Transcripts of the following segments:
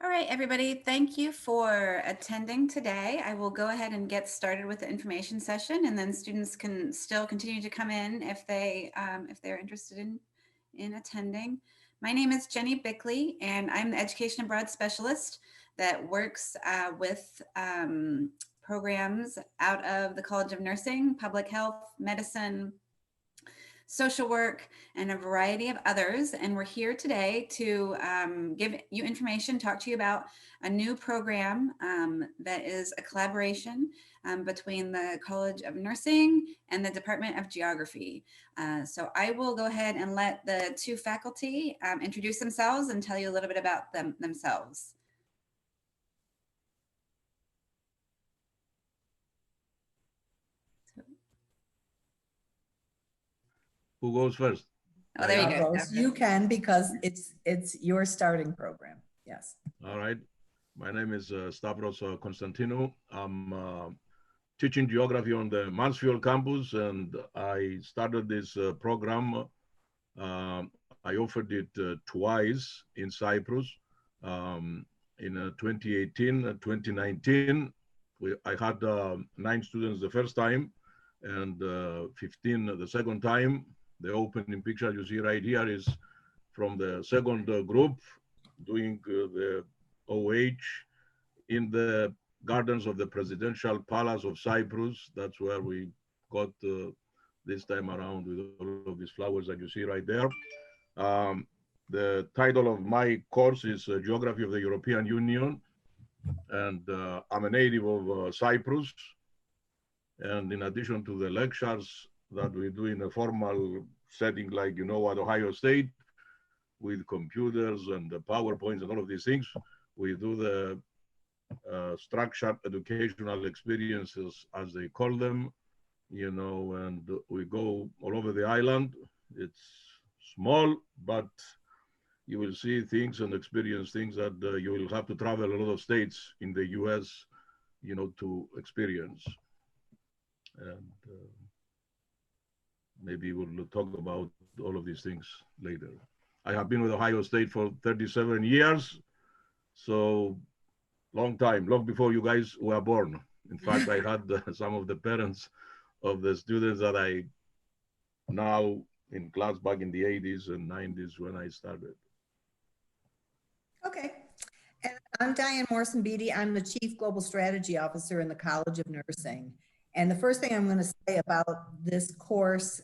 All right, everybody, thank you for attending today. I will go ahead and get started with the information session, and then students can still continue to come in if they're interested in attending. My name is Jenny Bickley, and I'm the Education Abroad Specialist that works with programs out of the College of Nursing, Public Health, Medicine, social work, and a variety of others. And we're here today to give you information, talk to you about a new program that is a collaboration between the College of Nursing and the Department of Geography. So I will go ahead and let the two faculty introduce themselves and tell you a little bit about themselves. Who goes first? Oh, there you go. You can, because it's your starting program. Yes. All right. My name is Stavros Konstantinou. I'm teaching geography on the Mansfield campus, and I started this program. I offered it twice in Cyprus in 2018 and 2019. I had 9 students the first time and 15 the second time. The opening picture you see right here is from the second group doing the OH in the gardens of the Presidential Palace of Cyprus. That's where we got this time around with all of these flowers that you see right there. The title of my course is Geography of the European Union, and I'm a native of Cyprus. And in addition to the lectures that we do in a formal setting, like, you know, at Ohio State, with computers and the PowerPoints and all of these things, we do the structured educational experiences, as they call them, you know, and we go all over the island. It's small, but you will see things and experience things that you will have to travel a lot of states in the US, you know, to experience. And maybe we'll talk about all of these things later. I have been with Ohio State for 37 years, so long time, long before you guys were born. In fact, I had some of the parents of the students that I now in class back in the 80s and 90s when I started. Okay. And I'm Diane Morrison-Beatty. I'm the Chief Global Strategy Officer in the College of Nursing. And the first thing I'm going to say about this course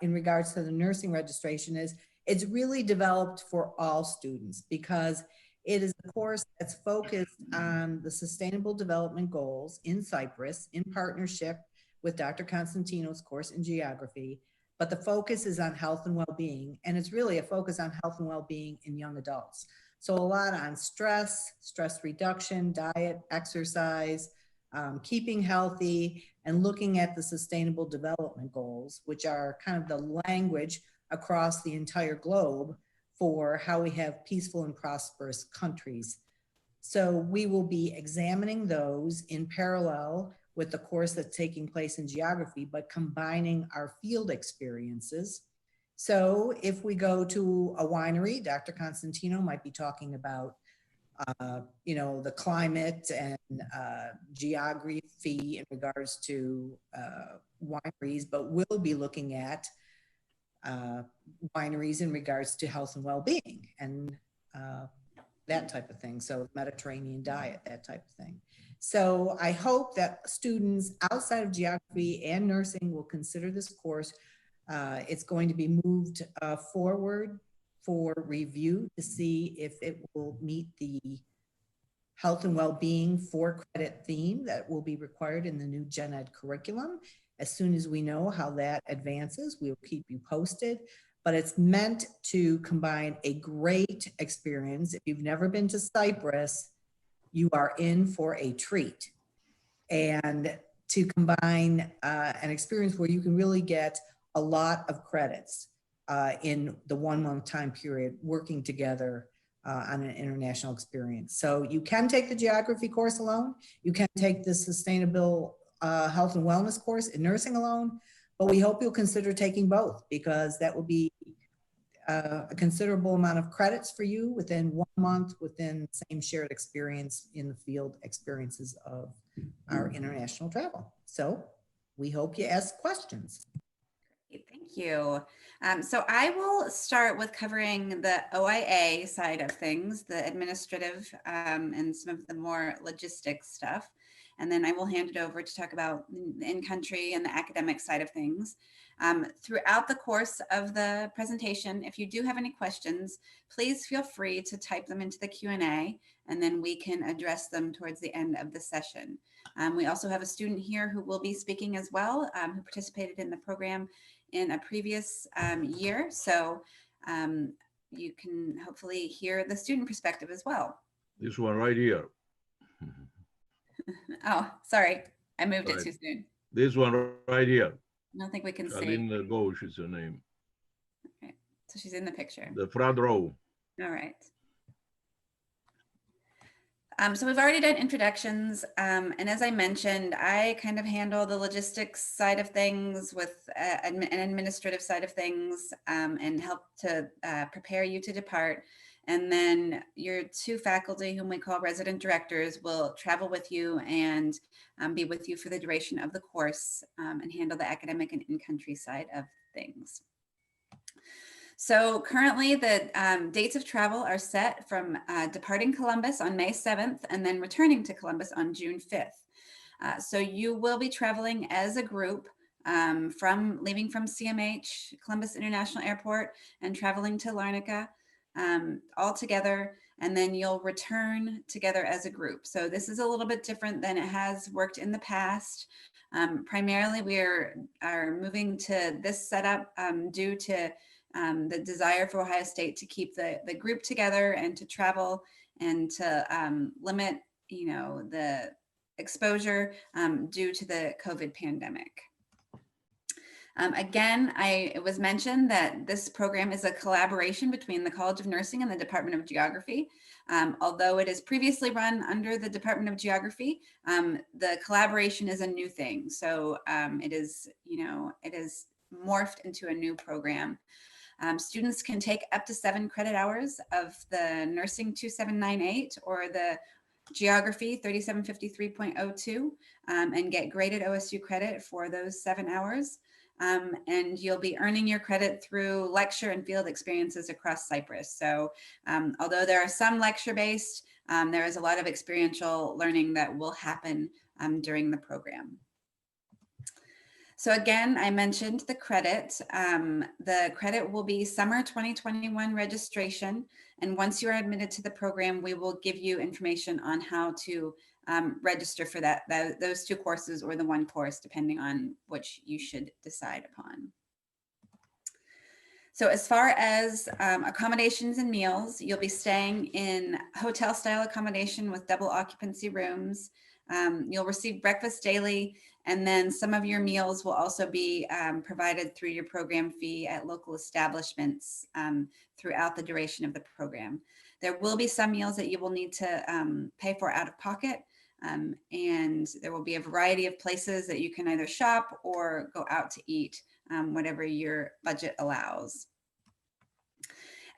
in regards to the nursing registration is it's really developed for all students, because it is a course that's focused on the Sustainable Development Goals in Cyprus in partnership with Dr. Konstantinou's course in geography. But the focus is on health and well-being, and it's really a focus on health and well-being in young adults. So a lot on stress reduction, diet, exercise, keeping healthy, and looking at the Sustainable Development Goals, which are kind of the language across the entire globe for how we have peaceful and prosperous countries. So we will be examining those in parallel with the course that's taking place in geography, but combining our field experiences. So if we go to a winery, Dr. Konstantinou might be talking about you know, the climate and geography in regards to wineries, but we'll be looking at wineries in regards to health and well-being and that type of thing. So Mediterranean diet, that type of thing. So I hope that students outside of geography and nursing will consider this course. It's going to be moved forward for review to see if it will meet the health and well-being 4-credit theme that will be required in the new Gen Ed curriculum. As soon as we know how that advances, we will keep you posted. But it's meant to combine a great experience. If you've never been to Cyprus, you are in for a treat. And to combine an experience where you can really get a lot of credits in the 1-month time period working together on an international experience. So you can take the geography course alone. You can take the sustainable health and wellness course in nursing alone, but we hope you'll consider taking both, because that will be a considerable amount of credits for you within 1 month within the same shared experience in the field experiences of our international travel. So we hope you ask questions. Thank you. So I will start with covering the OIA side of things, the administrative and some of the more logistics stuff. And then I will hand it over to talk about the in-country and the academic side of things. Throughout the course of the presentation, if you do have any questions, please feel free to type them into the Q&A, and then we can address them towards the end of the session. We also have a student here who will be speaking as well, who participated in the program in a previous year. So you can hopefully hear the student perspective as well. This one right here. Oh, sorry, I moved Right. it too soon. This one right here. I don't think we can see. Aline Ghosh is her name. Okay. So she's in the picture. The front row. All right. So we've already done introductions, and as I mentioned, I kind of handle the logistics side of things with an administrative side of things, and help to prepare you to depart. And then your two faculty, whom we call resident directors, will travel with you and be with you for the duration of the course, and handle the academic and in-country side of things. So currently the dates of travel are set from departing Columbus on May 7th and then returning to Columbus on June 5th. So you will be traveling as a group leaving from CMH, Columbus International Airport, and traveling to Larnaca all together, and then you'll return together as a group. So this is a little bit different than it has worked in the past. Primarily, we are moving to this setup due to the desire for Ohio State to keep the group together and to travel and to limit, the exposure due to the COVID pandemic. Again, it was mentioned that this program is a collaboration between the College of Nursing and the Department of Geography. Although it is previously run under the Department of Geography, the collaboration is a new thing. So it is morphed into a new program. Students can take up to 7 credit hours of the Nursing 2798 or the Geography 3753.02 and get graded OSU credit for those 7 hours. And you'll be earning your credit through lecture and field experiences across Cyprus. So although there are some lecture-based, there is a lot of experiential learning that will happen during the program. So again, I mentioned the credit. The credit will be summer 2021 registration. And once you are admitted to the program, we will give you information on how to register for those 2 courses or the 1 course, depending on which you should decide upon. So as far as accommodations and meals, you'll be staying in hotel style accommodation with double occupancy rooms. You'll receive breakfast daily, and then some of your meals will also be provided through your program fee at local establishments throughout the duration of the program. There will be some meals that you will need to pay for out of pocket, and there will be a variety of places that you can either shop or go out to eat, whatever your budget allows.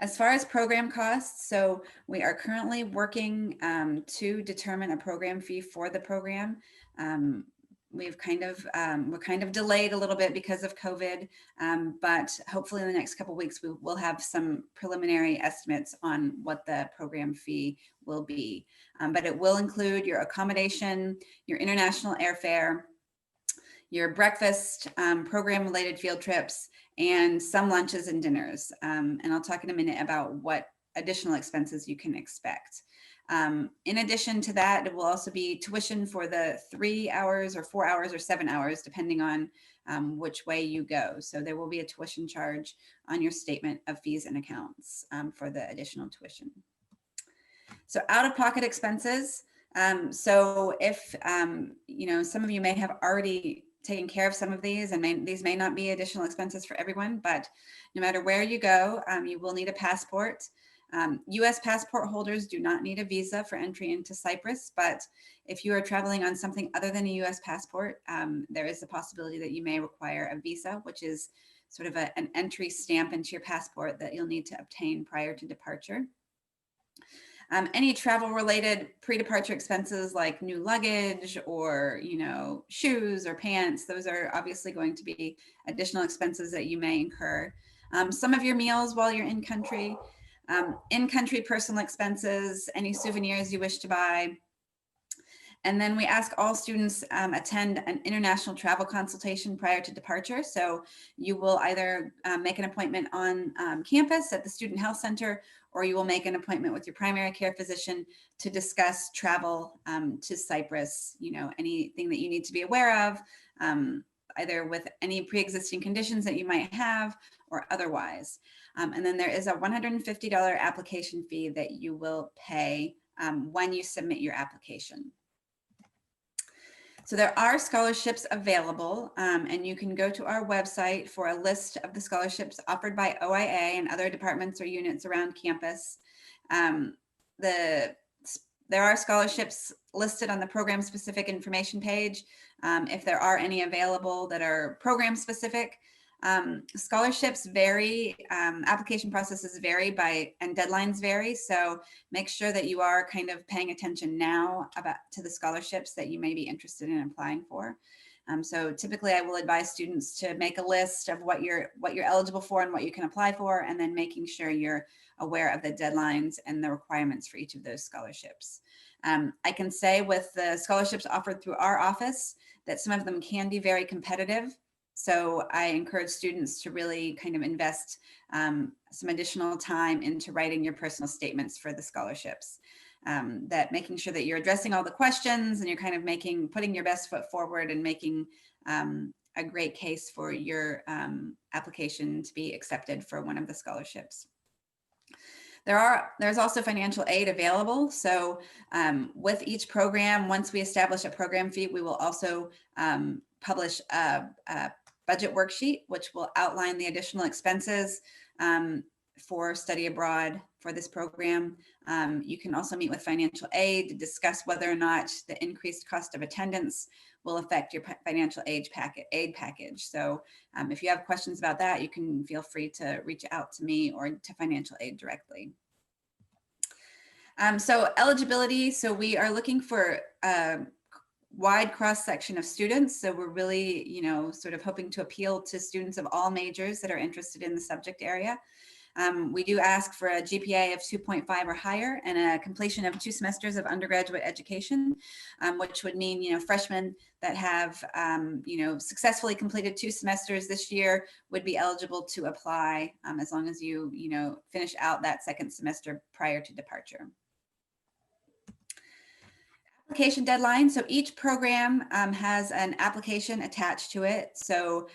As far as program costs, so we are currently working to determine a program fee for the program. We're kind of delayed a little bit because of COVID, but hopefully in the next couple of weeks we will have some preliminary estimates on what the program fee will be. But it will include your accommodation, your international airfare, your breakfast, program-related field trips, and some lunches and dinners. And I'll talk in a minute about what additional expenses you can expect. In addition to that, it will also be tuition for the 3 hours or 4 hours or 7 hours, depending on which way you go. So there will be a tuition charge on your statement of fees and accounts for the additional tuition. So out-of-pocket expenses. So if, some of you may have already taken care of some of these, and these may not be additional expenses for everyone, but no matter where you go, you will need a passport. US passport holders do not need a visa for entry into Cyprus, but if you are traveling on something other than a US passport, there is a possibility that you may require a visa, which is sort of an entry stamp into your passport that you'll need to obtain prior to departure. Any travel-related pre-departure expenses like new luggage or, shoes or pants, those are obviously going to be additional expenses that you may incur. Some of your meals while you're in country, in-country personal expenses, any souvenirs you wish to buy. And then we ask all students attend an international travel consultation prior to departure. So you will either make an appointment on campus at the Student Health Center, or you will make an appointment with your primary care physician to discuss travel to Cyprus, anything that you need to be aware of, either with any pre-existing conditions that you might have or otherwise. And then there is a $150 application fee that you will pay when you submit your application. So there are scholarships available, and you can go to our website for a list of the scholarships offered by OIA and other departments or units around campus. There are scholarships listed on the program specific information page. If there are any available that are program specific. Scholarships vary, application processes vary and deadlines vary. So make sure that you are kind of paying attention now to the scholarships that you may be interested in applying for. So typically I will advise students to make a list of what you're eligible for and what you can apply for, and then making sure you're aware of the deadlines and the requirements for each of those scholarships. I can say with the scholarships offered through our office that some of them can be very competitive. So I encourage students to really kind of invest some additional time into writing your personal statements for the scholarships. That making sure that you're addressing all the questions and you're kind of putting your best foot forward and making a great case for your application to be accepted for one of the scholarships. There's also financial aid available. So with each program, once we establish a program fee, we will also publish a budget worksheet, which will outline the additional expenses for study abroad for this program. You can also meet with financial aid to discuss whether or not the increased cost of attendance will affect your financial aid package. So if you have questions about that, you can feel free to reach out to me or to financial aid directly. So eligibility, so we are looking for wide cross section of students. So we're really, sort of hoping to appeal to students of all majors that are interested in the subject area. We do ask for a GPA of 2.5 or higher and a completion of 2 semesters of undergraduate education, which would mean, freshmen that have, successfully completed 2 semesters this year would be eligible to apply as long as you, finish out that 2nd semester prior to departure. Application deadline. So each program has an application attached to it. So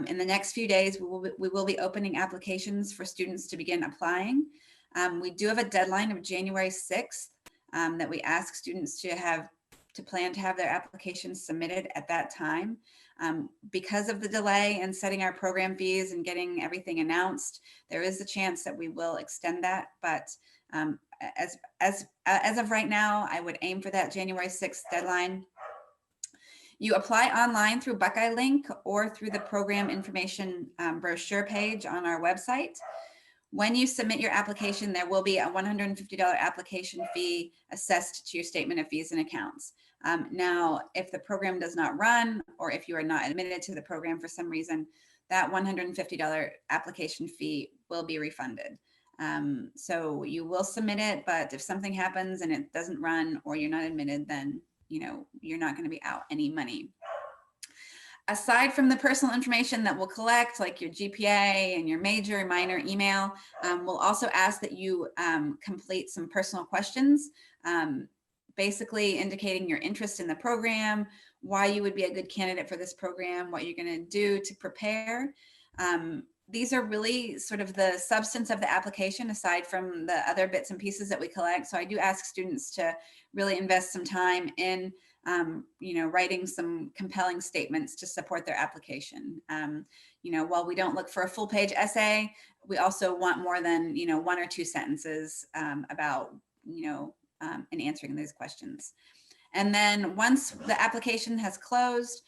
in the next few days, we will be opening applications for students to begin applying. We do have a deadline of January 6th that we ask students to plan to have their applications submitted at that time. Because of the delay in setting our program fees and getting everything announced, there is a chance that we will extend that, but as of right now, I would aim for that January 6th deadline. You apply online through Buckeye Link or through the program information brochure page on our website. When you submit your application, there will be a $150 application fee assessed to your statement of fees and accounts. Now, if the program does not run, or if you are not admitted to the program for some reason, that $150 application fee will be refunded. So you will submit it, but if something happens and it doesn't run or you're not admitted, then you're not going to be out any money. Aside from the personal information that we'll collect, like your GPA and your major and minor email, we'll also ask that you complete some personal questions, basically indicating your interest in the program, why you would be a good candidate for this program, what you're going to do to prepare. These are really sort of the substance of the application, aside from the other bits and pieces that we collect. So I do ask students to really invest some time in, writing some compelling statements to support their application. While we don't look for a full page essay, we also want more than, 1 or 2 sentences about, in answering these questions. And then once the application has closed,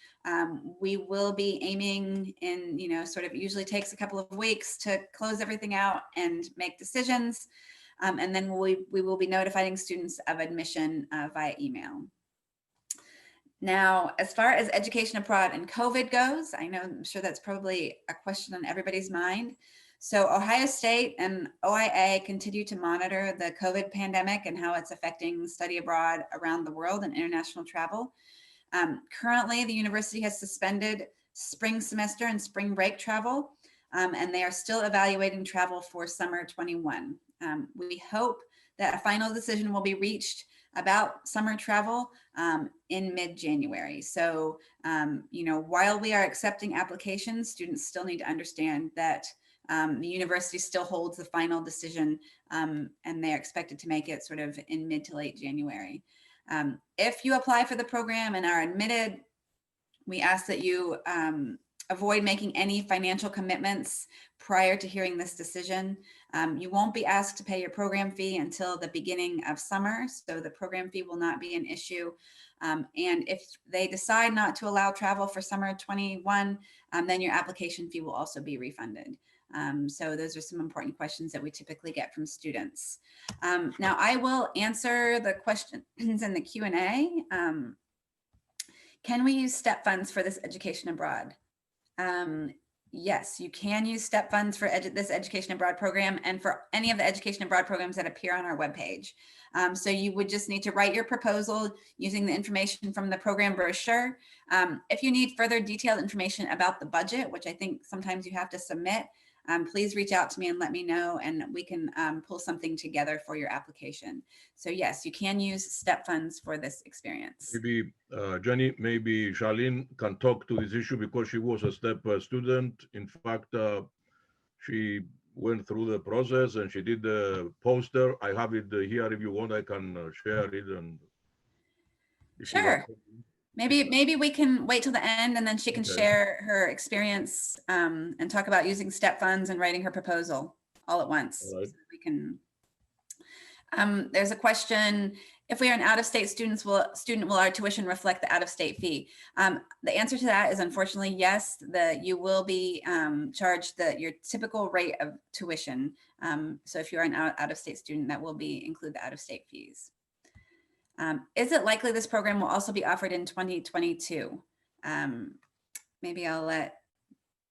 We will be aiming in, sort of usually takes a couple of weeks to close everything out and make decisions. And then we will be notifying students of admission via email. Now, as far as education abroad and COVID goes, I'm sure that's probably a question on everybody's mind. So Ohio State and OIA continue to monitor the COVID pandemic and how it's affecting study abroad around the world and international travel. Currently, the university has suspended spring semester and spring break travel, and they are still evaluating travel for summer 21. We hope that a final decision will be reached about summer travel in mid-January. So, while we are accepting applications, students still need to understand that the university still holds the final decision, and they're expected to make it sort of in mid to late January. If you apply for the program and are admitted, we ask that you avoid making any financial commitments prior to hearing this decision. You won't be asked to pay your program fee until the beginning of summer, so the program fee will not be an issue. And if they decide not to allow travel for summer 21, then your application fee will also be refunded. So those are some important questions that we typically get from students. Now I will answer the questions in the Q&A. Can we use STEP funds for this education abroad? Yes, you can use STEP funds for this education abroad program and for any of the education abroad programs that appear on our webpage. So you would just need to write your proposal using the information from the program brochure. If you need further detailed information about the budget, which I think sometimes you have to submit, please reach out to me and let me know, and we can pull something together for your application. So yes, you can use STEP funds for this experience. Maybe Jenny, maybe Charlene can talk to this issue because she was a STEP student. In fact, she went through the process and she did the poster. I have it here. If you want, I can share it. And sure. Maybe we can wait till the end and then she can share her experience and talk about using STEP funds and writing her proposal all at once. All right. So we can. There's a question: if we are an out-of-state student, will our tuition reflect the out-of-state fee? The answer to that is unfortunately yes. You will be charged your typical rate of tuition. So if you are an out-of-state student, that will include the out-of-state fees. Is it likely this program will also be offered in 2022? Maybe I'll let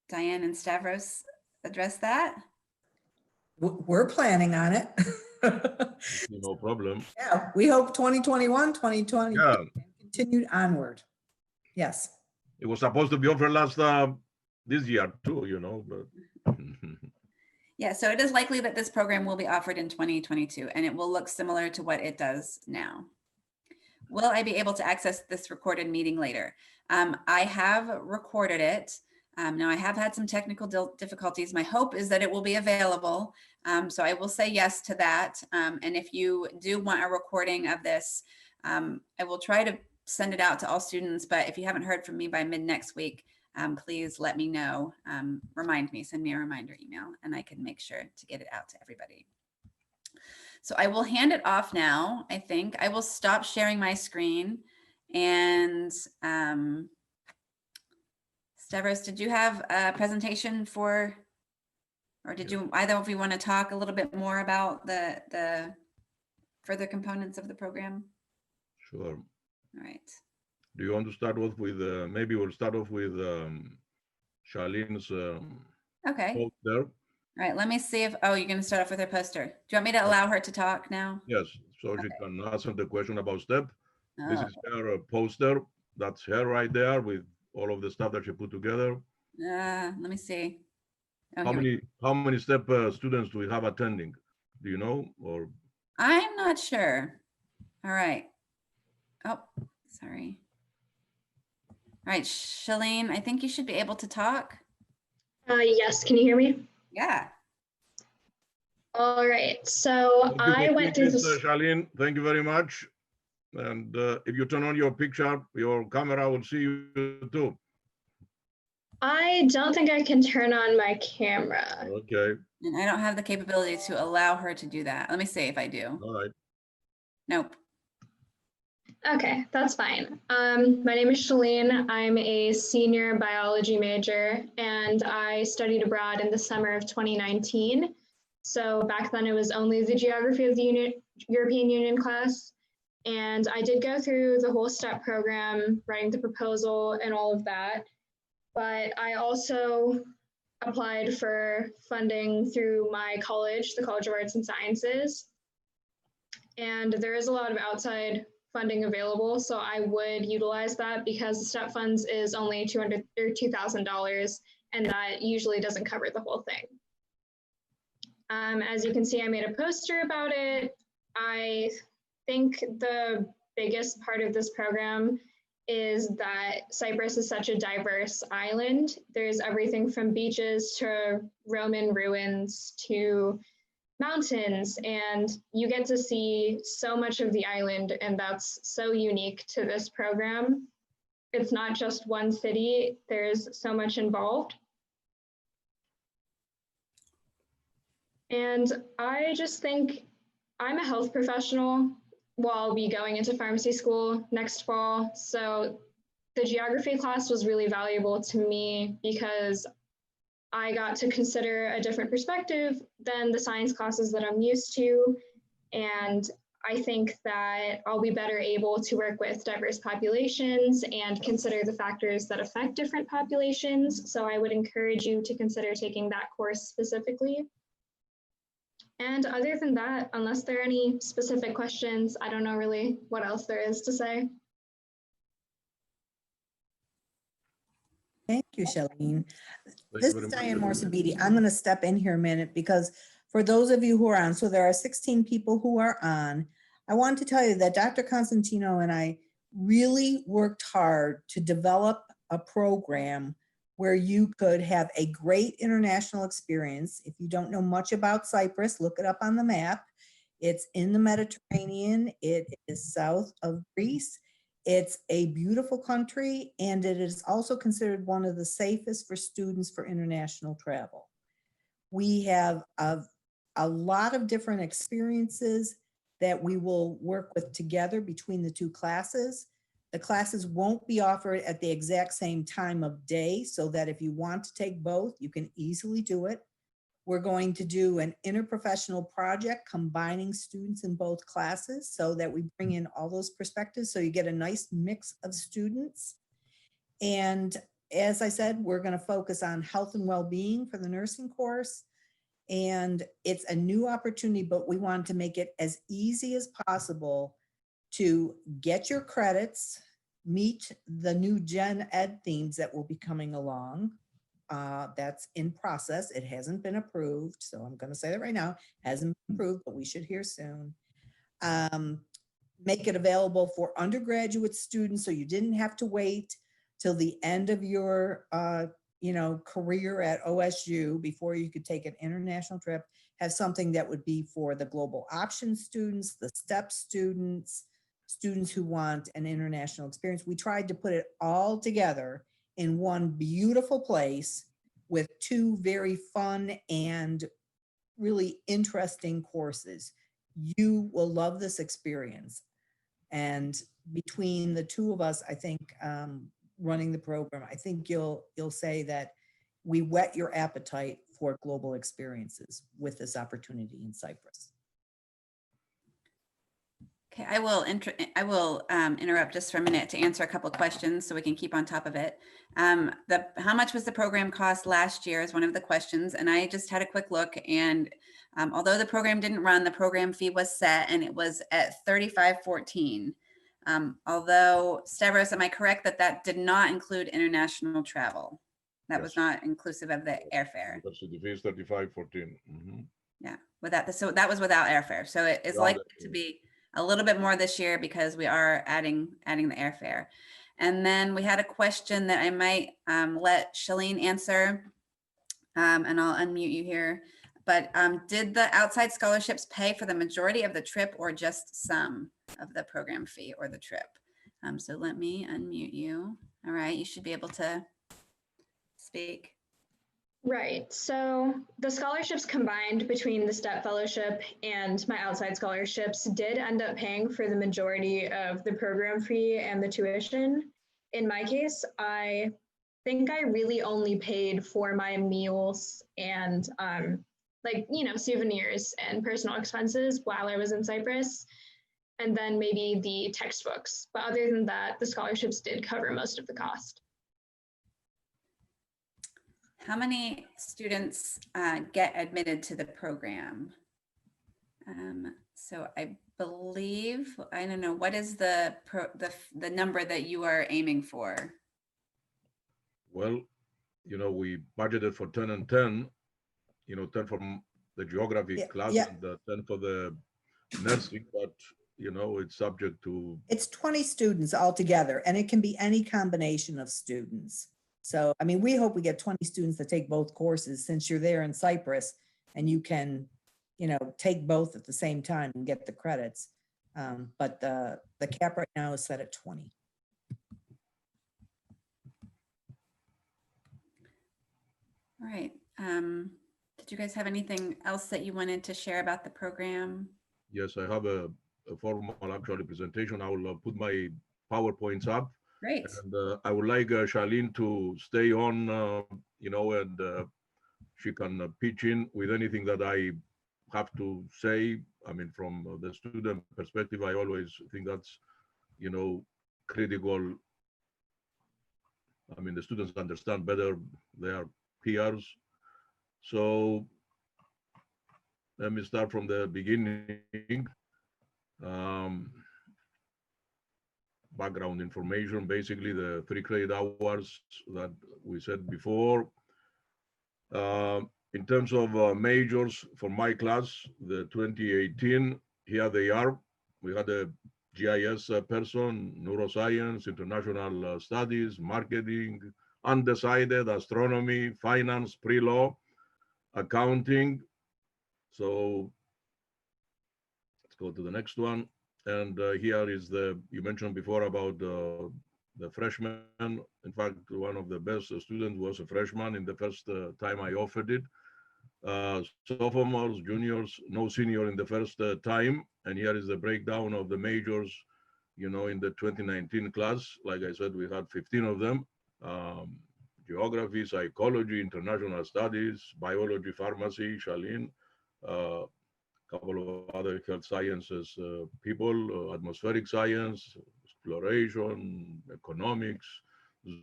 Diane and Stavros address that. We're planning on it. No problem. Yeah, we hope 2021, 2020, Yeah. continued onward. Yes. It was supposed to be offered this year too, but. Yeah, so it is likely that this program will be offered in 2022 and it will look similar to what it does now. Will I be able to access this recorded meeting later? I have recorded it. Now I have had some technical difficulties. My hope is that it will be available. So I will say yes to that. And if you do want a recording of this, I will try to send it out to all students, but if you haven't heard from me by mid next week, please let me know. Remind me, send me a reminder email and I can make sure to get it out to everybody. So I will hand it off now. I think I will stop sharing my screen. And Stavros, did you have a presentation or did you either of you want to talk a little bit more about the further components of the program? Sure. All right. Do you want to start off with, maybe we'll start off with Charlene's okay. poster. All right, let me see if, you're going to start off with her poster. Do you want me to allow her to talk now? Yes, so she can answer the question about STEP. This is her poster. That's her right there with all of the stuff that she put together. Let me see. How many STEP students do we have attending? Do you know? Or I'm not sure. All right. Oh, sorry. All right, Shalene, I think you should be able to talk. Yes, can you hear me? Yeah. All right, so I went through this. Charlene, thank you very much. And if you turn on your picture, your camera will see you too. I don't think I can turn on my camera. Okay. And I don't have the capability to allow her to do that. Let me see if I do. All right. Nope. Okay, that's fine. My name is Shalene. I'm a senior biology major, and I studied abroad in the summer of 2019. So back then it was only the Geography of the European Union class. And I did go through the whole STEP program, writing the proposal and all of that. But I also applied for funding through my college, the College of Arts and Sciences. And there is a lot of outside funding available, so I would utilize that because the STEP funds is only $200 or $2,000, and that usually doesn't cover the whole thing. As you can see, I made a poster about it. I think the biggest part of this program is that Cyprus is such a diverse island. There's everything from beaches to Roman ruins to mountains, and you get to see so much of the island, and that's so unique to this program. It's not just one city, there's so much involved. And I just think I'm a health professional. Well, I'll be going into pharmacy school next fall. So the geography class was really valuable to me because I got to consider a different perspective than the science classes that I'm used to. And I think that I'll be better able to work with diverse populations and consider the factors that affect different populations. So I would encourage you to consider taking that course specifically. And other than that, unless there are any specific questions, I don't know really what else there is to say. Thank you, Shalene. Thank This you is very Diane much. Morson-Beatty. I'm going to step in here a minute because for those of you who are on, so there are 16 people who are on. I want to tell you that Dr. Constantino and I really worked hard to develop a program where you could have a great international experience. If you don't know much about Cyprus, look it up on the map. It's in the Mediterranean. It is south of Greece. It's a beautiful country, and it is also considered one of the safest for students for international travel. We have a lot of different experiences that we will work with together between the two classes. The classes won't be offered at the exact same time of day, so that if you want to take both, you can easily do it. We're going to do an interprofessional project combining students in both classes so that we bring in all those perspectives, so you get a nice mix of students. And as I said, we're going to focus on health and well-being for the nursing course. And it's a new opportunity, but we want to make it as easy as possible to get your credits, meet the new gen ed themes that will be coming along. That's in process. It hasn't been approved. So I'm going to say that right now, hasn't been approved, but we should hear soon. Make it available for undergraduate students, so you didn't have to wait till the end of your career at OSU before you could take an international trip. Have something that would be for the global option students, the STEP students, students who want an international experience. We tried to put it all together in one beautiful place with two very fun and really interesting courses. You will love this experience. And between the two of us, I think running the program, I think you'll say that we whet your appetite for global experiences with this opportunity in Cyprus. Okay, I will interrupt just for a minute to answer a couple of questions so we can keep on top of it. How much was the program cost last year is one of the questions, and I just had a quick look, and although the program didn't run, the program fee was set and it was at $35.14. Although, Stavros, am I correct that that did not include international travel? That was not inclusive of the airfare. That's the fee is $35.14. Mm-hmm. Yeah, so that was without airfare. So it is likely to be a little bit more this year because we are adding the airfare. And then we had a question that I might let Shalene answer, and I'll unmute you here. But did the outside scholarships pay for the majority of the trip or just some of the program fee or the trip? So let me unmute you. All right, you should be able to speak. Right. So the scholarships combined between the STEP fellowship and my outside scholarships did end up paying for the majority of the program fee and the tuition. In my case, I think I really only paid for my meals and souvenirs and personal expenses while I was in Cyprus, and then maybe the textbooks. But other than that, the scholarships did cover most of the cost. How many students get admitted to the program? So I believe, I don't know, what is the number that you are aiming for? Well, we budgeted for 10 and 10, 10 from the geography class and 10 for the nursing, but it's subject to. It's 20 students altogether, and it can be any combination of students. So, I mean, we hope we get 20 students that take both courses, since you're there in Cyprus and you can, take both at the same time and get the credits. But the cap right now is set at 20. All right. Did you guys have anything else that you wanted to share about the program? Yes, I have a formal actually presentation. I will put my PowerPoints up. Great. And I would like Charlene to stay on, and she can pitch in with anything that I have to say. I mean, from the student perspective, I always think that's, critical. I mean, the students understand better their peers. So let me start from the beginning. Background information, basically the 3 credit hours that we said before. In terms of majors for my class, the 2018, here they are. We had a GIS person, neuroscience, international studies, marketing, undecided, astronomy, finance, pre-law, accounting. So let's go to the next one. And here is you mentioned before about the freshman. In fact, one of the best students was a freshman in the first time I offered it. Sophomores, juniors, no senior in the first time. And here is the breakdown of the majors, in the 2019 class. Like I said, we had 15 of them. Geography, psychology, international studies, biology, pharmacy, Charlene, couple of other health sciences people, atmospheric science, exploration, economics,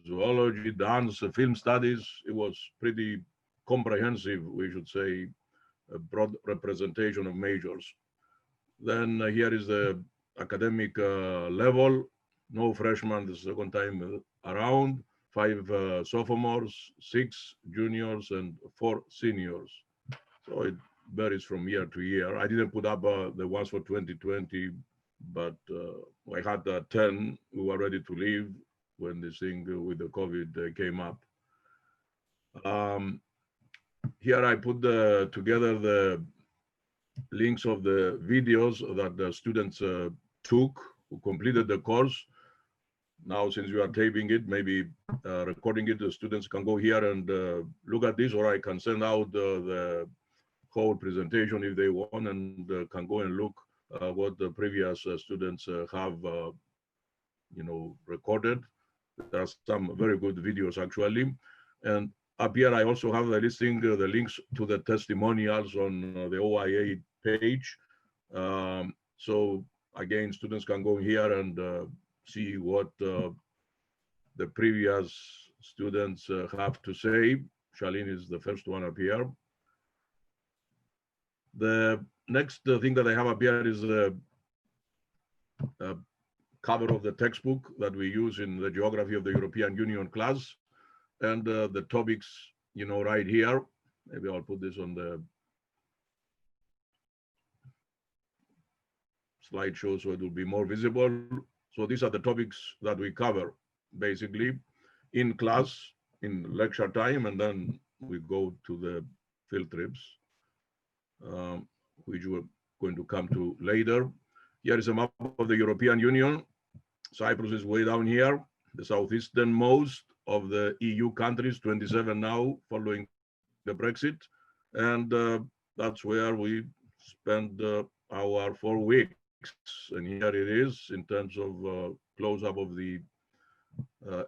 zoology, dance, film studies. It was pretty comprehensive, we should say, a broad representation of majors. Then here is the academic level. No freshman the second time around, 5 sophomores, 6 juniors, and 4 seniors. So it varies from year to year. I didn't put up the ones for 2020, but I had 10 who were ready to leave when this thing with the COVID came up. Here I put together the links of the videos that the students took who completed the course. Now, since you are taping it, maybe recording it, the students can go here and look at this, or I can send out the whole presentation if they want, and can go and look what the previous students have, recorded. There are some very good videos actually. And up here, I also have the listing, the links to the testimonials on the OIA page. So again, students can go here and see what the previous students have to say. Charlene is the first one up here. The next thing that I have up here is the cover of the textbook that we use in the geography of the European Union class, and the topics, right here. Maybe I'll put this on the slideshow so it will be more visible. So these are the topics that we cover basically in class, in lecture time, and then we go to the field trips, which we're going to come to later. Here is a map of the European Union. Cyprus is way down here, the southeasternmost of the EU countries, 27 now, following the Brexit. And that's where we spend our 4 weeks. And here it is in terms of close-up of the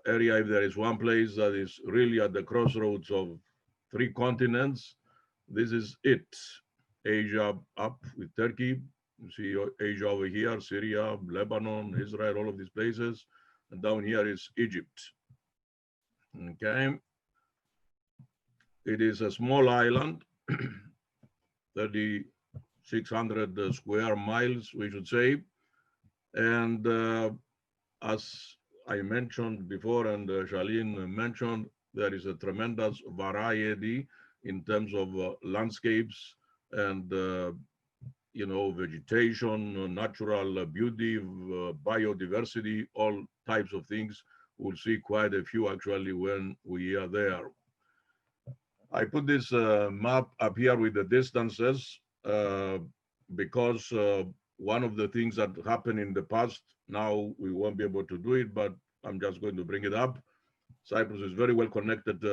area. If there is one place that is really at the crossroads of 3 continents, this is it. Asia up with Turkey. You see Asia over here, Syria, Lebanon, Israel, all of these places. And down here is Egypt. Okay. It is a small island, 3,600 square miles, we should say. And as I mentioned before, and Charlene mentioned, there is a tremendous variety in terms of landscapes and vegetation, natural beauty, biodiversity, all types of things. We'll see quite a few actually when we are there. I put this map up here with the distances because one of the things that happened in the past, now we won't be able to do it, but I'm just going to bring it up. Cyprus is very well connected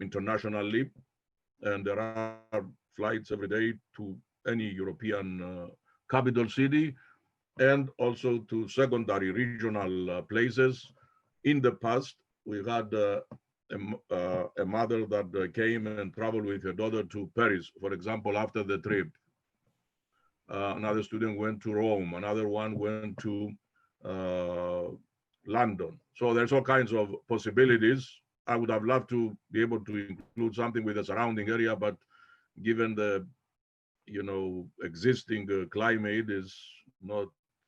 internationally, and there are flights every day to any European capital city and also to secondary regional places. In the past, we had a mother that came and traveled with her daughter to Paris, for example, after the trip. Another student went to Rome, another one went to London. So there's all kinds of possibilities. I would have loved to be able to include something with the surrounding area, but given the existing climate is not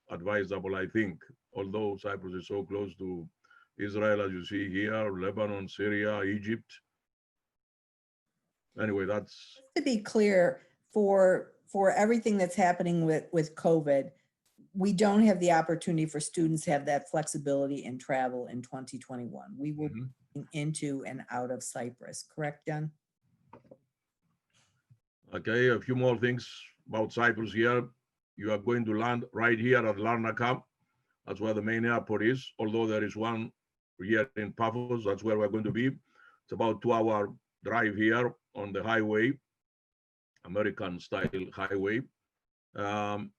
advisable, I think, although Cyprus is so close to Israel, as you see here, Lebanon, Syria, Egypt. Anyway, that's... To be clear, for everything that's happening with COVID, we don't have the opportunity for students to have that flexibility in travel in 2021. We will be into and out of Cyprus, correct, Jen? Okay, a few more things about Cyprus here. You are going to land right here at Larnaca. That's where the main airport is, although there is one here in Paphos. That's where we're going to be. It's about 2-hour drive here on the highway, American style highway. And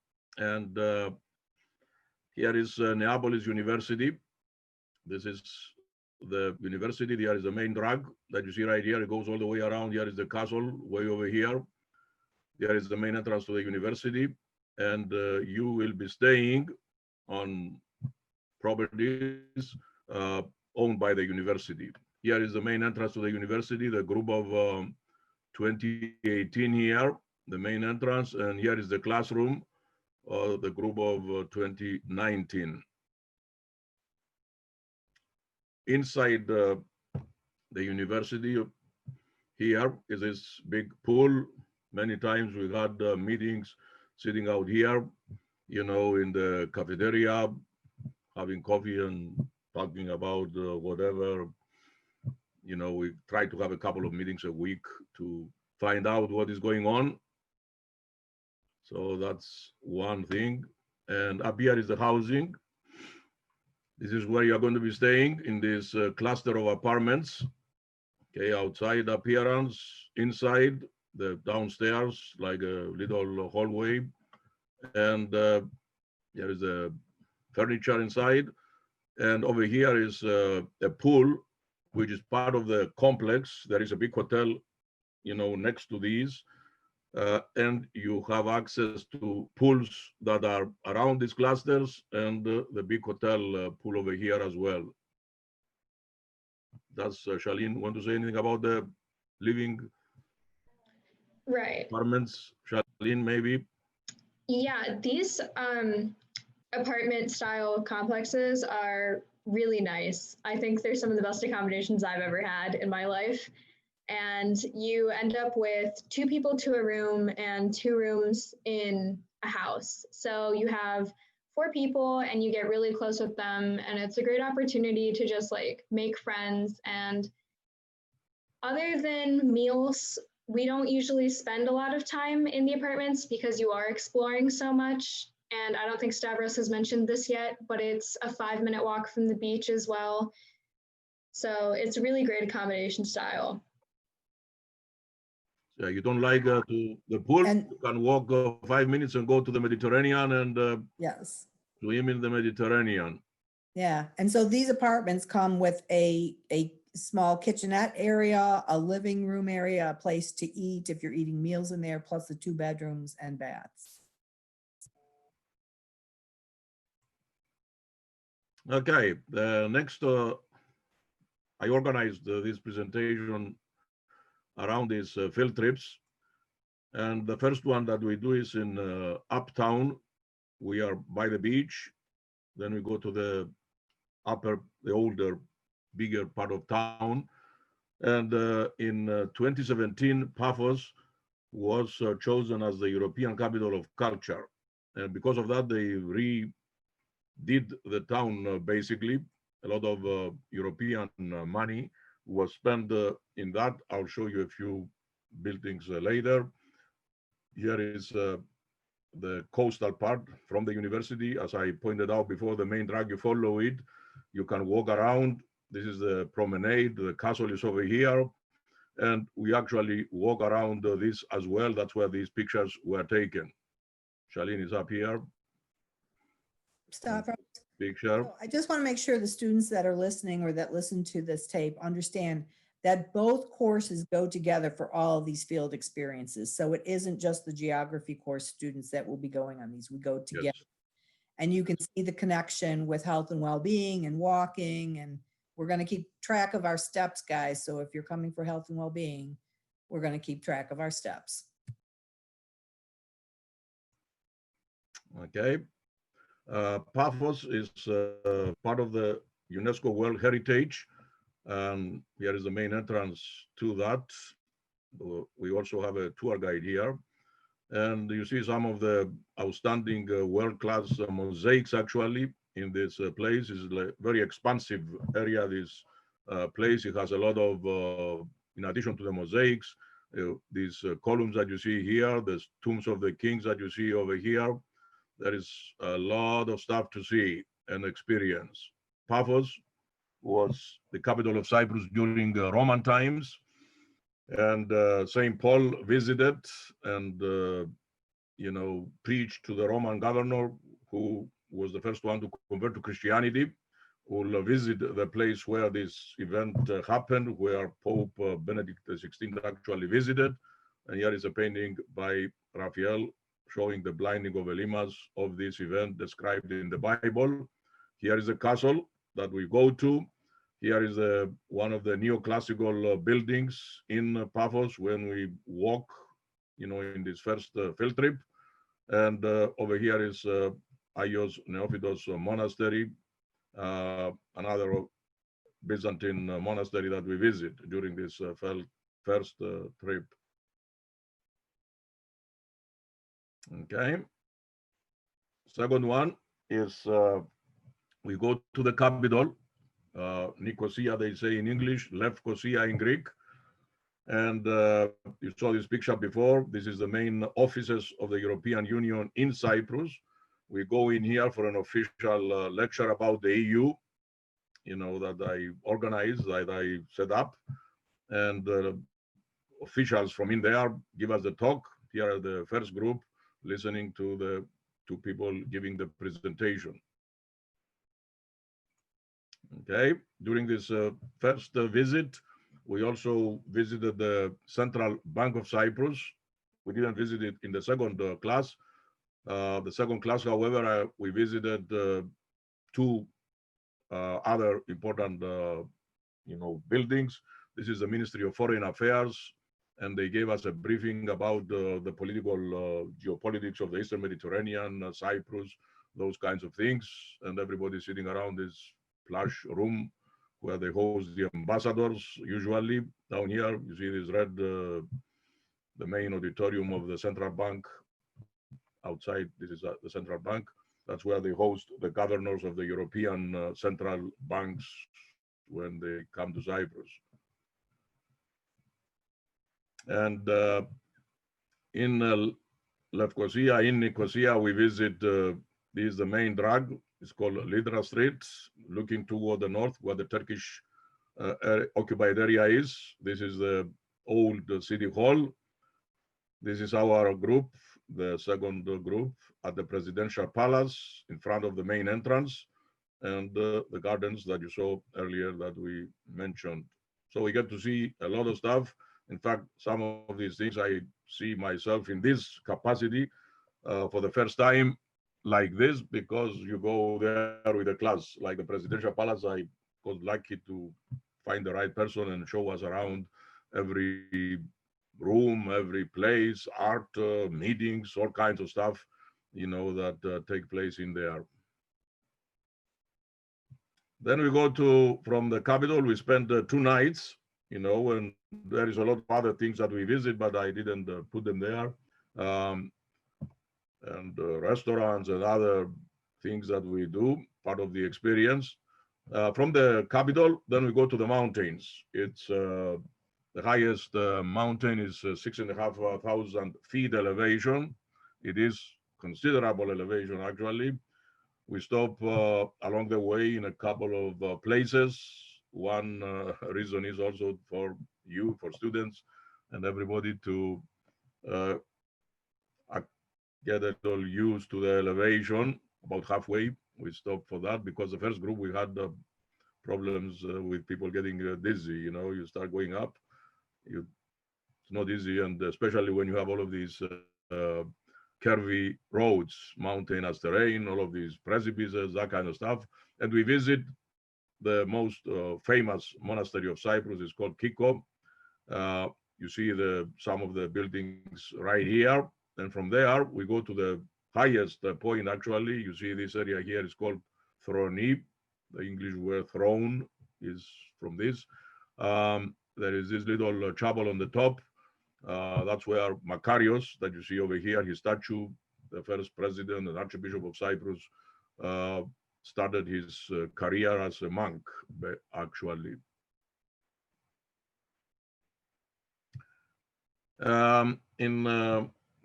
here is Neapolis University. This is the university. There is the main drag that you see right here. It goes all the way around. Here is the castle way over here. There is the main entrance to the university. And you will be staying on properties owned by the university. Here is the main entrance to the university, the group of 2018 here, the main entrance, and here is the classroom, the group of 2019. Inside the university, here is this big pool. Many times we had meetings sitting out here, in the cafeteria, having coffee and talking about whatever. We try to have a couple of meetings a week to find out what is going on. So that's one thing. And up here is the housing. This is where you're going to be staying, in this cluster of apartments. Okay, outside appearance, inside the downstairs, like a little hallway. And there is a furniture inside. And over here is a pool, which is part of the complex. There is a big hotel, next to these. And you have access to pools that are around these clusters and the big hotel pool over here as well. Does Charlene want to say anything about the living apartments? Charlene, maybe? Yeah, these apartment style complexes are really nice. I think they're some of the best accommodations I've ever had in my life. And you end up with 2 people to a room and 2 rooms in a house. So you have 4 people and you get really close with them. And it's a great opportunity to just make friends. And other than meals, we don't usually spend a lot of time in the apartments because you are exploring so much. And I don't think Stavros has mentioned this yet, but it's a 5-minute walk from the beach as well. So it's a really great accommodation style. Yeah, you don't like to the pool, And- you can walk 5 minutes and go to the Mediterranean and Yes. swim in the Mediterranean. Yeah, and so these apartments come with a small kitchenette area, a living room area, a place to eat if you're eating meals in there, plus the 2 bedrooms and baths. Okay, the next, I organized this presentation around these field trips. And the first one that we do is in Uptown. We are by the beach. Then we go to the older, bigger part of town. And in 2017, Paphos was chosen as the European Capital of Culture. And because of that, they redid the town basically. A lot of European money was spent in that. I'll show you a few buildings later. Here is the coastal part from the university. As I pointed out before, the main drag, you follow it, you can walk around. This is the promenade, the castle is over here. And we actually walk around this as well. That's where these pictures were taken. Charlene is up here. Stop. Picture. So I just want to make sure the students that are listening or that listen to this tape understand that both courses go together for all of these field experiences. So it isn't just the geography course students that will be going on these, we go together. Yes. And you can see the connection with health and well-being and walking, and we're going to keep track of our steps, guys. So if you're coming for health and well-being, we're going to keep track of our steps. Okay. Paphos is part of the UNESCO World Heritage. Here is the main entrance to that. We also have a tour guide here. And you see some of the outstanding world-class mosaics actually in this place. It's a very expansive area, this place. It has a lot of, in addition to the mosaics, these columns that you see here, the tombs of the kings that you see over here. There is a lot of stuff to see and experience. Paphos was the capital of Cyprus during Roman times. And St. Paul visited and preached to the Roman governor, who was the first one to convert to Christianity, who will visit the place where this event happened, where Pope Benedict XVI actually visited. And here is a painting by Raphael showing the blinding of Elimas of this event described in the Bible. Here is a castle that we go to. Here is one of the neoclassical buildings in Paphos when we walk, in this first field trip. And over here is Agios Neophytos Monastery, another Byzantine monastery that we visit during this first trip. Okay. Second one is we go to the capital, Nicosia, they say in English, Lefkosia in Greek. And you saw this picture before. This is the main offices of the European Union in Cyprus. We go in here for an official lecture about the EU, that I organized, that I set up. And officials from in there give us the talk. Here are the first group listening to the two people giving the presentation. Okay, during this first visit, we also visited the Central Bank of Cyprus. We didn't visit it in the second class. The second class, however, we visited two other important, buildings. This is the Ministry of Foreign Affairs, and they gave us a briefing about the political geopolitics of the Eastern Mediterranean, Cyprus, those kinds of things. And everybody sitting around this plush room where they host the ambassadors. Usually down here, you see this red, the main auditorium of the central bank. Outside, this is the central bank. That's where they host the governors of the European central banks when they come to Cyprus. And in Lefkosia, in Nicosia, we visit, this is the main drag. It's called Lydra Street, looking toward the north where the Turkish occupied area is. This is the old city hall. This is our group, the second group, at the Presidential Palace in front of the main entrance and the gardens that you saw earlier that we mentioned. So we get to see a lot of stuff. In fact, some of these things I see myself in this capacity for the first time like this, because you go there with a class like the Presidential Palace. I was lucky to find the right person and show us around every room, every place, art, meetings, all kinds of stuff, that take place in there. Then we go to, from the capital, we spend 2 nights, and there is a lot of other things that we visit, but I didn't put them there. And restaurants and other things that we do, part of the experience. From the capital, then we go to the mountains. It's the highest mountain is 6,500 feet elevation. It is considerable elevation, actually. We stop along the way in a couple of places. One reason is also for you, for students, and everybody to get a little used to the elevation. About halfway, we stopped for that because the first group we had problems with people getting dizzy. You start going up, it's not easy, and especially when you have all of these curvy roads, mountainous terrain, all of these precipices, that kind of stuff. And we visit the most famous monastery of Cyprus. Is called Kiko. You see some of the buildings right here. And from there, we go to the highest point, actually. You see this area here is called Throni. The English word throne is from this. There is this little chapel on the top. That's where Makarios, that you see over here, his statue, the first president and Archbishop of Cyprus, started his career as a monk, actually. In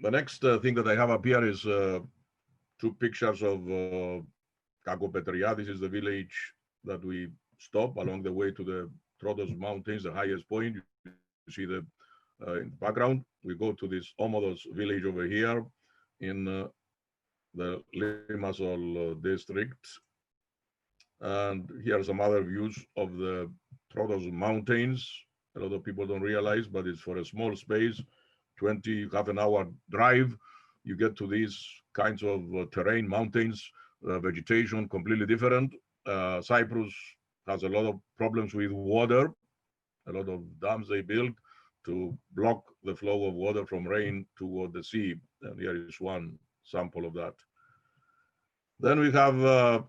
the next thing that I have up here is 2 pictures of Kakopetria. This is the village that we stop along the way to the Troodos Mountains, the highest point. You see the in the background. We go to this Omodos village over here in the Limassol district. And here are some other views of the Troodos Mountains. A lot of people don't realize, but it's for a small space, half an hour drive, you get to these kinds of terrain, mountains, vegetation, completely different. Cyprus has a lot of problems with water, a lot of dams they built to block the flow of water from rain toward the sea. And here is one sample of that. Then we have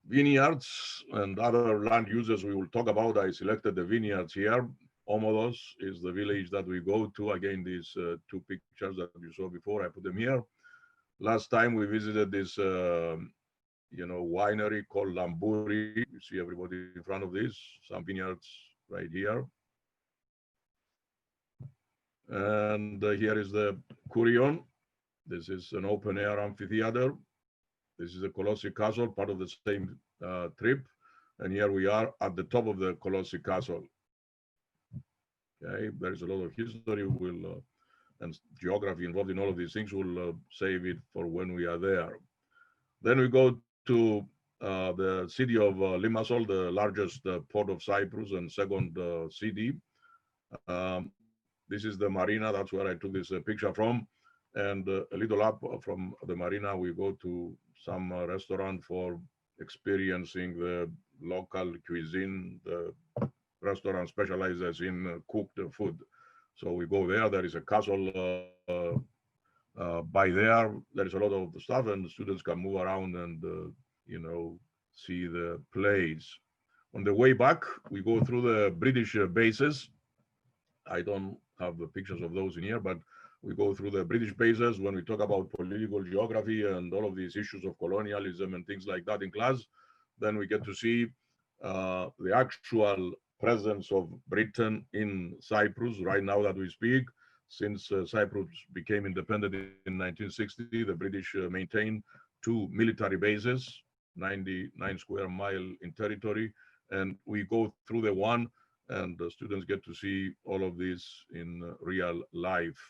vineyards and other land uses we will talk about. I selected the vineyards here. Omodos is the village that we go to. Again, these 2 pictures that you saw before, I put them here. Last time we visited this, winery called Lamburi. You see everybody in front of this, some vineyards right here. And here is the Kurion. This is an open air amphitheater. This is the Colossi Castle, part of the same trip. And here we are at the top of the Colossi Castle. Okay, there's a lot of history and geography involved in all of these things. We'll save it for when we are there. Then we go to the city of Limassol, the largest port of Cyprus and second city. This is the marina. That's where I took this picture from. And a little up from the marina, we go to some restaurant for experiencing the local cuisine. The restaurant specializes in cooked food. So we go there. There is a castle by there. There is a lot of stuff, and the students can move around and see the place. On the way back, we go through the British bases. I don't have the pictures of those in here, but we go through the British bases when we talk about political geography and all of these issues of colonialism and things like that in class. Then we get to see the actual presence of Britain in Cyprus right now that we speak. Since Cyprus became independent in 1960, the British maintain 2 military bases, 99 square mile in territory. And we go through the one, and the students get to see all of this in real life.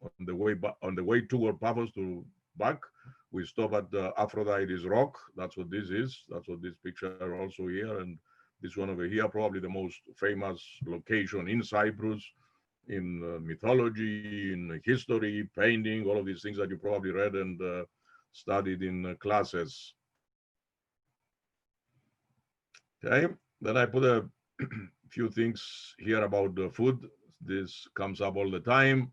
on the way toward Paphos to back, we stop at Aphrodite's Rock. That's what this is. That's what this picture also here. And this one over here, probably the most famous location in Cyprus, in mythology, in history, painting, all of these things that you probably read and studied in classes. Okay, then I put a few things here about the food. This comes up all the time.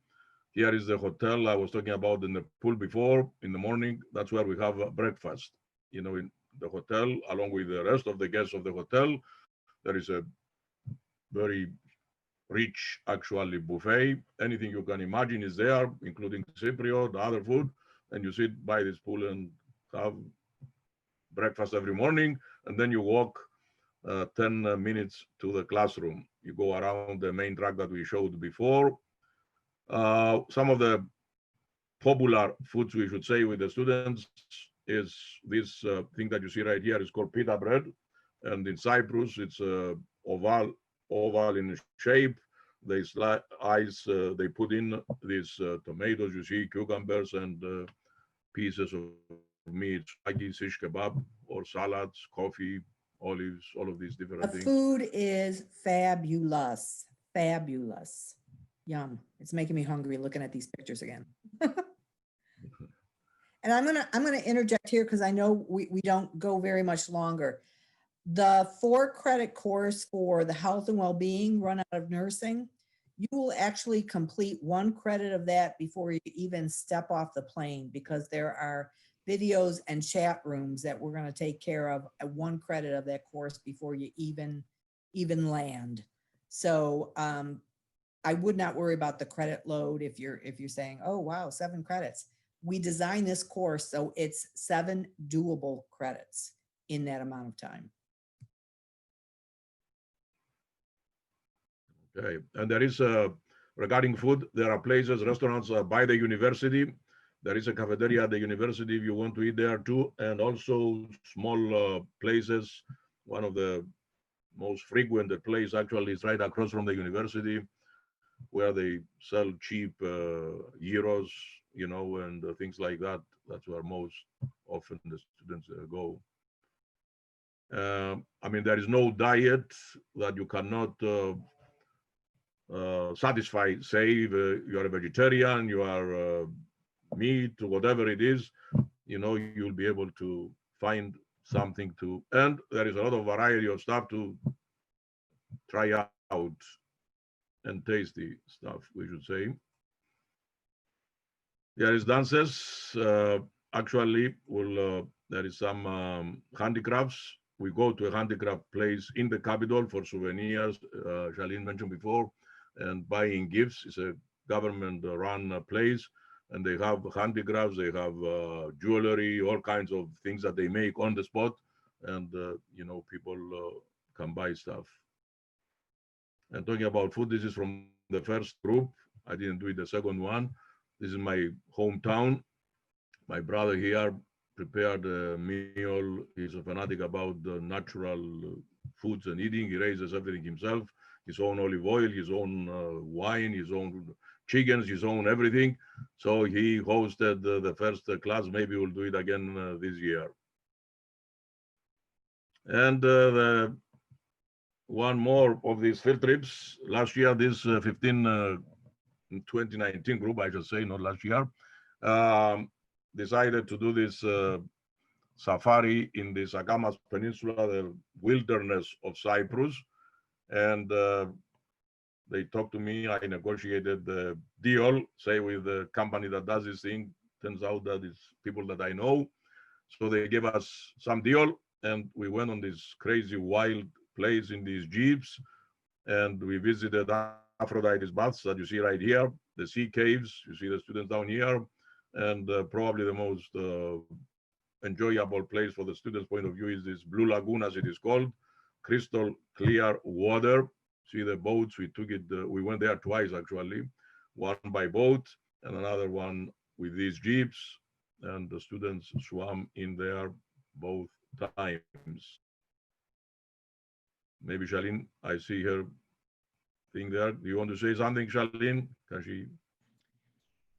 Here is the hotel I was talking about in the pool before in the morning. That's where we have breakfast. You know, in the hotel, along with the rest of the guests of the hotel, there is a very rich, actually, buffet. Anything you can imagine is there, including Cypriot, the other food. And you sit by this pool and have breakfast every morning. And then you walk 10 minutes to the classroom. You go around the main track that we showed before. Some of the popular foods, we should say, with the students is this thing that you see right here is called pita bread. And in Cyprus, it's oval in shape. They slice, they put in these tomatoes, you see, cucumbers and pieces of meat, like shish kebab or salads, coffee, olives, all of these different The things. food is fabulous, fabulous. Yum. It's making me hungry looking at these pictures again. And I'm gonna interject here because I know we don't go very much longer. The 4-credit course for the health and well-being run out of nursing, you will actually complete 1 credit of that before you even step off the plane, because there are videos and chat rooms that we're going to take care of at 1 credit of that course before you even land. So I would not worry about the credit load if you're saying, oh wow, 7 credits. We designed this course so it's 7 doable credits in that amount of time. Okay, and there is regarding food, there are places, restaurants by the university. There is a cafeteria at the university if you want to eat there too, and also small places. One of the most frequented place actually is right across from the university, where they sell cheap gyros, you know, and things like that. That's where most often the students go. I mean, there is no diet that you cannot satisfy. Say if you are a vegetarian, you are meat, whatever it is, you know, you'll be able to find something to, and there is a lot of variety of stuff to try out, and tasty stuff, we should say. There is dances. Actually, there is some handicrafts. We go to a handicraft place in the capital for souvenirs, Charlene mentioned before, and buying gifts. It's a government-run place, and they have handicrafts, they have jewelry, all kinds of things that they make on the spot, and you know, people can buy stuff. And talking about food, this is from the first group. I didn't do it the second one. This is my hometown. My brother here prepared a meal. He's a fanatic about the natural foods and eating. He raises everything himself, his own olive oil, his own wine, his own chickens, his own everything. So he hosted the first class. Maybe we'll do it again this year. And one more of these field trips. Last year, this 2019 group, I should say, not last year, decided to do this safari in the Sakamas Peninsula, the wilderness of Cyprus. And they talked to me. I negotiated the deal, say, with the company that does this thing. Turns out that it's people that I know. So they gave us some deal, and we went on this crazy wild place in these jeeps, and we visited Aphrodite's baths that you see right here, the sea caves. You see the students down here, and probably the most enjoyable place for the students' point of view is this Blue Lagoon, as it is called, crystal clear water. See the boats, we took it, we went there twice actually, one by boat and another one with these jeeps, and the students swam in there both times. Maybe Charlene, I see her thing there. Do you want to say something, Charlene? Can she?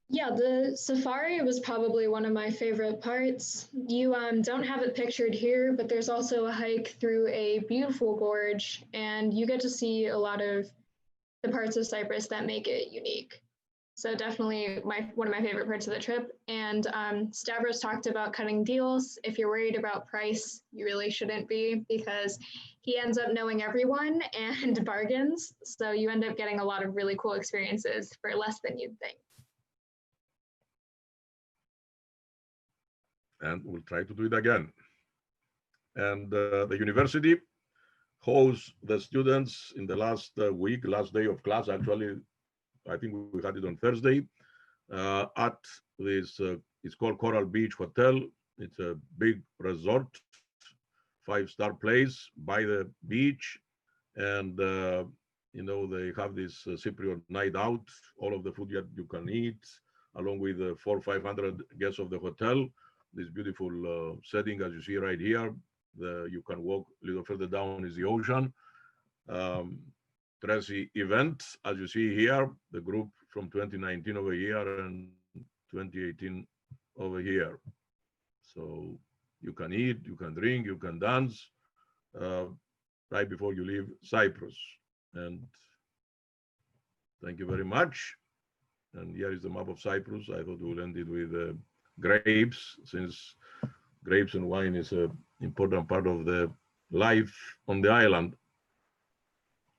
Yeah, the safari was probably one of my favorite parts. You don't have it pictured here, but there's also a hike through a beautiful gorge, and you get to see a lot of the parts of Cyprus that make it unique. So definitely one of my favorite parts of the trip. And Stavros talked about cutting deals. If you're worried about price, you really shouldn't be, because he ends up knowing everyone and bargains. So you end up getting a lot of really cool experiences for less than you'd think. And we'll try to do it again. And the university hosts the students in the last week, last day of class, actually, I think we had it on Thursday, at this, it's called Coral Beach Hotel. It's a big resort, 5-star place by the beach. And, you know, they have this Cypriot night out, all of the food you can eat, along with 400 or 500 guests of the hotel. This beautiful setting, as you see right here. You can walk a little further down is the ocean. Tracy event, as you see here, the group from 2019 over here and 2018 over here. So you can eat, you can drink, you can dance right before you leave Cyprus. And thank you very much. And here is the map of Cyprus. I thought we'll end it with grapes, since grapes and wine is an important part of the life on the island.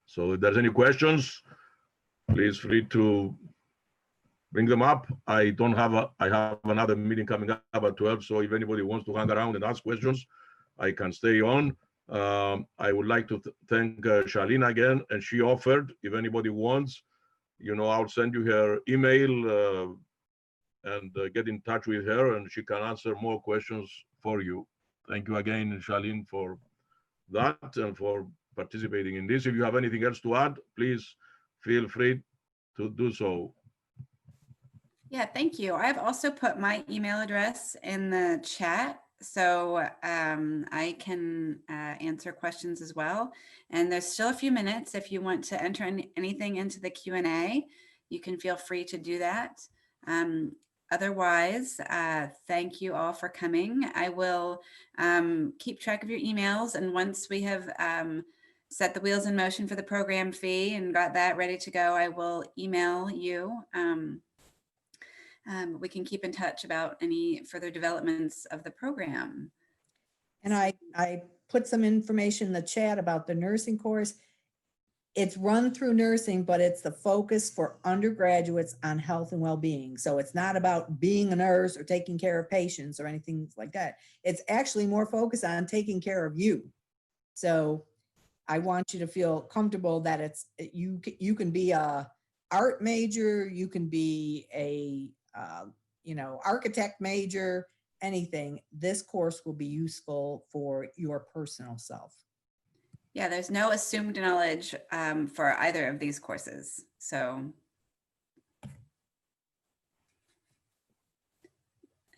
So if there's any questions, please free to bring them up. I have another meeting coming up at 12. So if anybody wants to hang around and ask questions, I can stay on. I would like to thank Charlene again, and she offered, if anybody wants, you know, I'll send you her email and get in touch with her, and she can answer more questions for you. Thank you again, Charlene, for that and for participating in this. If you have anything else to add, please feel free to do so. Yeah, thank you. I've also put my email address in the chat, so I can answer questions as well. And there's still a few minutes. If you want to enter anything into the Q&A, you can feel free to do that. Otherwise, thank you all for coming. I will keep track of your emails, and once we have set the wheels in motion for the program fee and got that ready to go, I will email you. We can keep in touch about any further developments of the program. And I put some information in the chat about the nursing course. It's run through nursing, but it's the focus for undergraduates on health and well-being. So it's not about being a nurse or taking care of patients or anything like that. It's actually more focused on taking care of you. So I want you to feel comfortable that it's you can be a art major, you can be a you know, architect major, anything. This course will be useful for your personal self. Yeah, there's no assumed knowledge for either of these courses. So,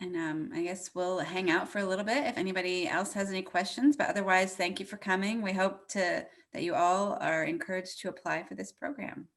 and I guess we'll hang out for a little bit if anybody else has any questions, but otherwise, thank you for coming. We hope that you all are encouraged to apply for this program.